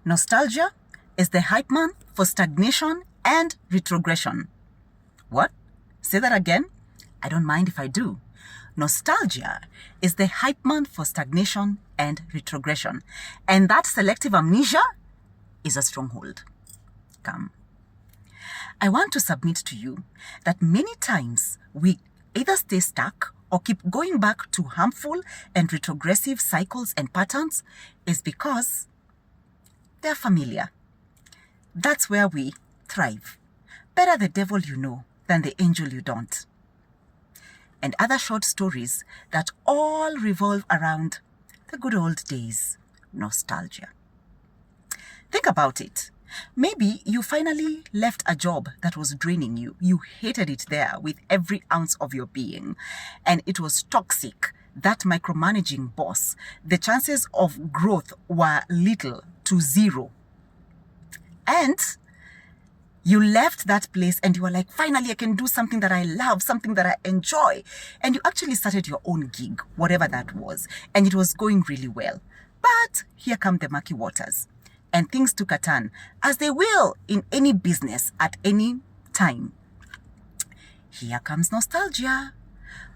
Nostalgia is the Hypeman for stagnation and retrogression. What? Say that again? I don't mind if I do. Nostalgia is the Hypeman for stagnation and retrogression. And that selective amnesia is a stronghold. Come. I want to submit to you that many times we either stay stuck or keep going back to harmful and retrogressive cycles and patterns is because they're familiar. That's where we thrive. Better the devil you know than the angel you don't. And other short stories that all revolve around the good old days, nostalgia. Think about it. Maybe you finally left a job that was draining you. You hated it there with every ounce of your being. And it was toxic. That micromanaging boss, the chances of growth were little to zero. And you left that place and you were like, finally, I can do something that I love, something that I enjoy. And you actually started your own gig, whatever that was. And it was going really well. But here come the murky waters. And things took a turn, as they will in any business at any time. Here comes nostalgia.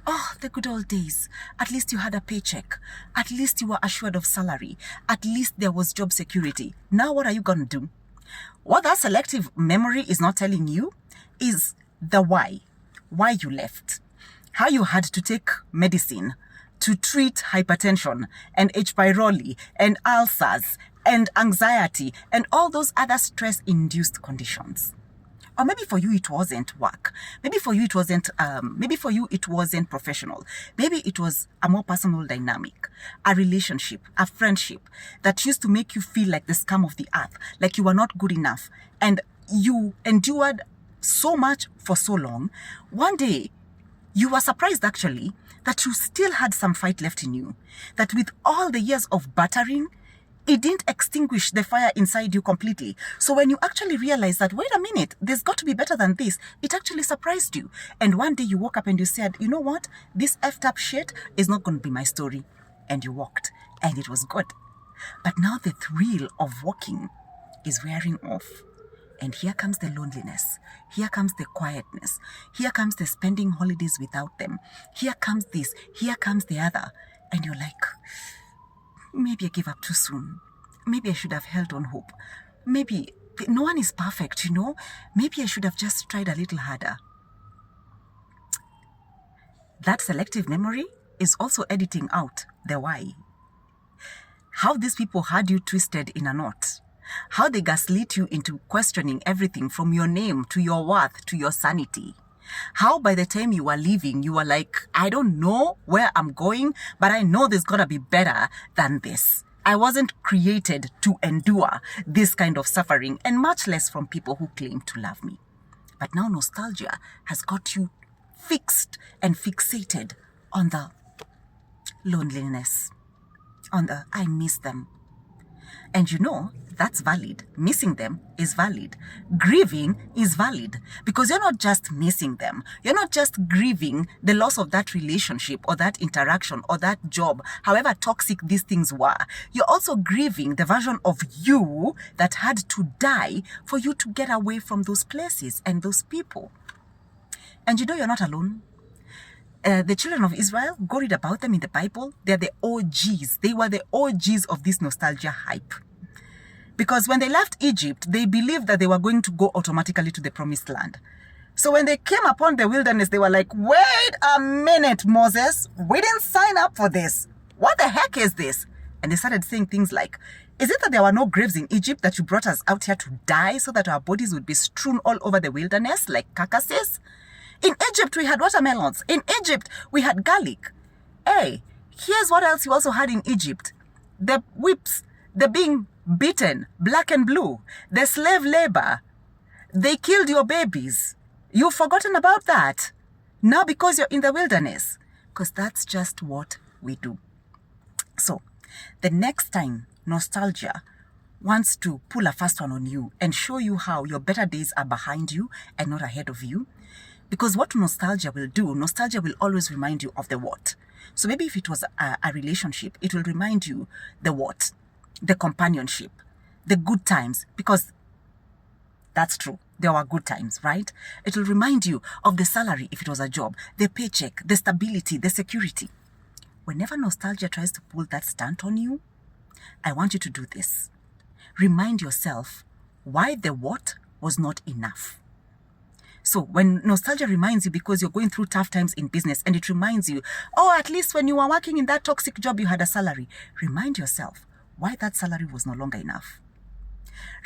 Oh, the good old days. At least you had a paycheck. At least you were assured of salary. At least there was job security. Now what are you going to do? What that selective memory is not telling you is the why. Why you left. How you had to take medicine to treat hypertension and H. pylori and ulcers and anxiety and all those other stress-induced conditions. Or maybe for you it wasn't work. Maybe for you it wasn't professional. Maybe it was a more personal dynamic, a relationship, a friendship that used to make you feel like the scum of the earth, like you were not good enough, and you endured so much for so long. One day, you were surprised actually that you still had some fight left in you, that with all the years of battering, it didn't extinguish the fire inside you completely. So when you actually realized that, wait a minute, there's got to be better than this, it actually surprised you. And one day you woke up and you said, you know what? This effed up shit is not going to be my story. And you walked, and it was good. But now the thrill of walking is wearing off. And here comes the loneliness. Here comes the quietness. Here comes the spending holidays without them. Here comes this. Here comes the other. And you're like, maybe I gave up too soon. Maybe I should have held on hope. Maybe no one is perfect, you know. Maybe I should have just tried a little harder. That selective memory is also editing out the why. How these people had you twisted in a knot. How they gaslit you into questioning everything from your name to your worth to your sanity. How by the time you were leaving, you were like, I don't know where I'm going, but I know there's gotta be better than this. I wasn't created to endure this kind of suffering, and much less from people who claim to love me. But now nostalgia has got you fixed and fixated on the loneliness, on the I miss them. And you know, that's valid. Missing them is valid. Grieving is valid, because you're not just missing them. You're not just grieving the loss of that relationship or that interaction or that job, however toxic these things were. You're also grieving the version of you that had to die for you to get away from those places and those people. And you know you're not alone. The children of Israel, go read about them in the Bible. They're the OGs. They were the OGs of this nostalgia hype. Because when they left Egypt, they believed that they were going to go automatically to the promised land. So when they came upon the wilderness, they were like, wait a minute, Moses, we didn't sign up for this. What the heck is this? And they started saying things like, is it that there were no graves in Egypt that you brought us out here to die so that our bodies would be strewn all over the wilderness like carcasses? In Egypt, we had watermelons. In Egypt, we had garlic. Hey, here's what else you also had in Egypt. The whips, the being beaten, black and blue, the slave labor. They killed your babies. You've forgotten about that. Now because you're in the wilderness. Because that's just what we do. So, the next time nostalgia wants to pull a fast one on you and show you how your better days are behind you and not ahead of you, because what nostalgia will do, nostalgia will always remind you of the what. So maybe if it was a relationship, it will remind you the what, the companionship, the good times, because that's true. There were good times, right? It will remind you of the salary if it was a job, the paycheck, the stability, the security. Whenever nostalgia tries to pull that stunt on you, I want you to do this. Remind yourself why the what was not enough. So when nostalgia reminds you because you're going through tough times in business, and it reminds you, oh, at least when you were working in that toxic job, you had a salary. Remind yourself why that salary was no longer enough.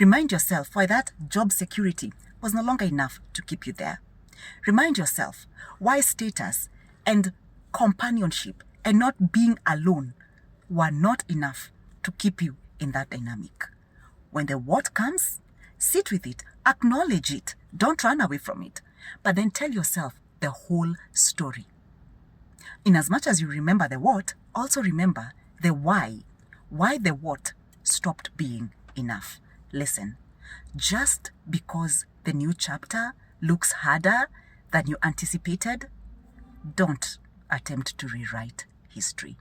Remind yourself why that job security was no longer enough to keep you there. Remind yourself why status and companionship and not being alone were not enough to keep you in that dynamic. When the what comes, sit with it, acknowledge it, don't run away from it, but then tell yourself the whole story. In as much as you remember the what, also remember the why the what stopped being enough. Listen, just because the new chapter looks harder than you anticipated, don't attempt to rewrite history.